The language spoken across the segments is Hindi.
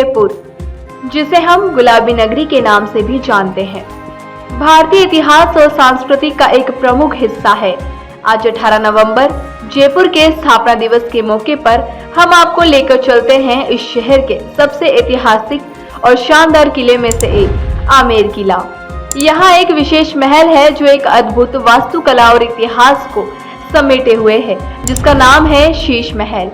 जयपुर, जिसे हम गुलाबी नगरी के नाम से भी जानते हैं, भारतीय इतिहास और संस्कृति का एक प्रमुख हिस्सा है। आज 18 नवंबर जयपुर के स्थापना दिवस के मौके पर हम आपको लेकर चलते हैं इस शहर के सबसे ऐतिहासिक और शानदार किले में से एक, आमेर किला। यहाँ एक विशेष महल है जो एक अद्भुत वास्तुकला और इतिहास को समेटे हुए है, जिसका नाम है शीश महल।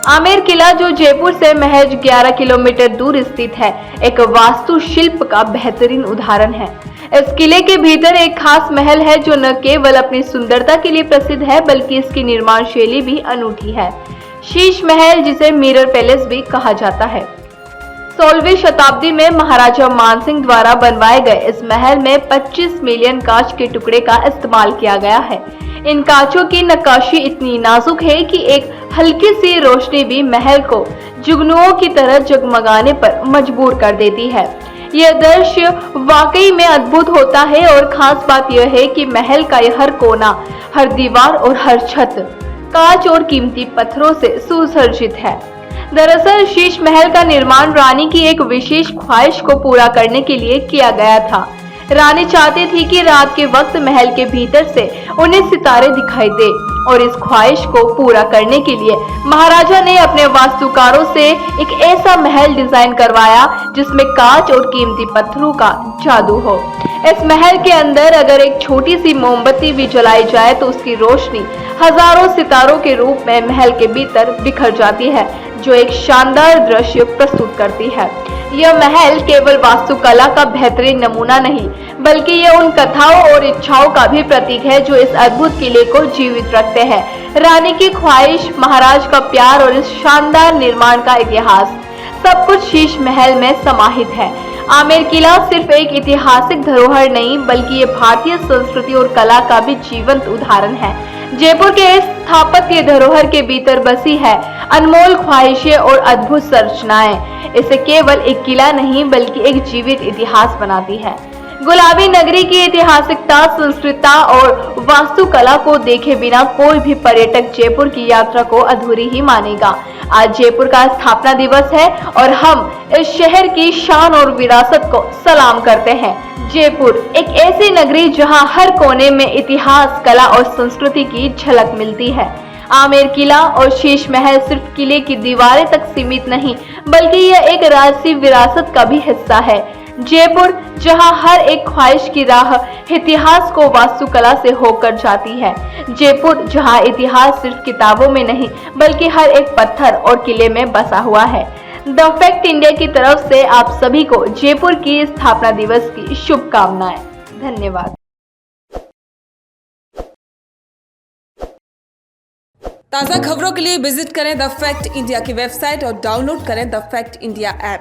आमेर किला, जो जयपुर से महज 11 किलोमीटर दूर स्थित है, एक वास्तुशिल्प का बेहतरीन उदाहरण है। इस किले के भीतर एक खास महल है जो न केवल अपनी सुंदरता के लिए प्रसिद्ध है, बल्कि इसकी निर्माण शैली भी अनूठी है। शीश महल, जिसे मिरर पैलेस भी कहा जाता है, 16वीं शताब्दी में महाराजा मानसिंह द्वारा बनवाए गए इस महल में 25 मिलियन कांच के टुकड़े का इस्तेमाल किया गया है। इन कांचों की नक्काशी इतनी नाजुक है कि एक हल्की सी रोशनी भी महल को जुगनुओं की तरह जगमगाने पर मजबूर कर देती है। यह दृश्य वाकई में अद्भुत होता है और खास बात यह है कि महल का यह हर कोना, हर दीवार और हर छत कांच और कीमती पत्थरों से सुसज्जित है। दरअसल शीश महल का निर्माण रानी की एक विशेष ख्वाहिश को पूरा करने के लिए किया गया था। रानी चाहती थी कि रात के वक्त महल के भीतर से उन्हें सितारे दिखाई दे, और इस ख्वाहिश को पूरा करने के लिए महाराजा ने अपने वास्तुकारों से एक ऐसा महल डिजाइन करवाया जिसमें कांच और कीमती पत्थरों का जादू हो। इस महल के अंदर अगर एक छोटी सी मोमबत्ती भी जलाई जाए तो उसकी रोशनी हजारों सितारों के रूप में महल के भीतर बिखर जाती है, जो एक शानदार दृश्य प्रस्तुत करती है। यह महल केवल वास्तुकला का बेहतरीन नमूना नहीं, बल्कि यह उन कथाओं और इच्छाओं का भी प्रतीक है जो इस अद्भुत किले को जीवित रखते हैं। रानी की ख्वाहिश, महाराज का प्यार और इस शानदार निर्माण का इतिहास, सब कुछ शीश महल में समाहित है। आमेर किला सिर्फ एक ऐतिहासिक धरोहर नहीं, बल्कि ये भारतीय संस्कृति और कला का भी जीवंत उदाहरण है। जयपुर के इस स्थापत्य धरोहर के भीतर बसी है अनमोल ख्वाहिशें और अद्भुत संरचनाएं इसे केवल एक किला नहीं, बल्कि एक जीवित इतिहास बनाती है। गुलाबी नगरी की ऐतिहासिकता, संस्कृति और वास्तुकला को देखे बिना कोई भी पर्यटक जयपुर की यात्रा को अधूरी ही मानेगा। आज जयपुर का स्थापना दिवस है और हम इस शहर की शान और विरासत को सलाम करते हैं। जयपुर एक ऐसी नगरी जहां हर कोने में इतिहास, कला और संस्कृति की झलक मिलती है। आमेर किला और शीश महल सिर्फ किले की दीवारें तक सीमित नहीं, बल्कि यह एक राजसी विरासत का भी हिस्सा है। जयपुर, जहां हर एक ख्वाहिश की राह इतिहास को वास्तुकला से होकर जाती है। जयपुर, जहां इतिहास सिर्फ किताबों में नहीं, बल्कि हर एक पत्थर और किले में बसा हुआ है। द फैक्ट इंडिया की तरफ से आप सभी को जयपुर की स्थापना दिवस की शुभकामनाएं। धन्यवाद। ताज़ा खबरों के लिए विजिट करें द फैक्ट इंडिया की वेबसाइट और डाउनलोड करें द फैक्ट इंडिया ऐप।